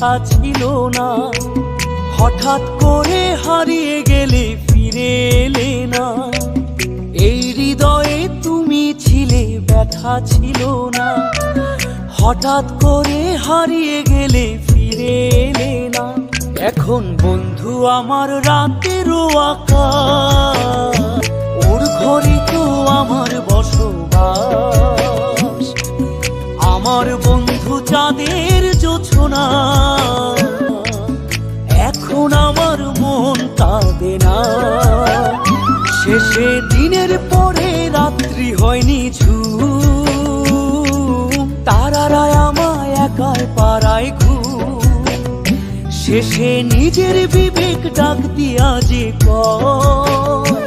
কথা ছিল না। হঠাৎ করে হারিয়ে গেলে ফিরে এলে না। এই হৃদয়ে তুমি ছিলে, ব্যথা ছিল না। হঠাৎ করে হারিয়ে গেলে ফিরে এলে না। এখন বন্ধু আমার রাতেরও আকাশ, ওর ঘরে তো আমার বসবাস। আমার বন্ধু চাঁদের জোছনা, এখন আমার মন কাঁদে না। শেষে দিনের পরে রাত্রি হয়নি ঝুম, তারারা আমায় একাই পাড়ায় ঘুম। শেষে নিজের বিবেক ডাক দিয়া যে কয়,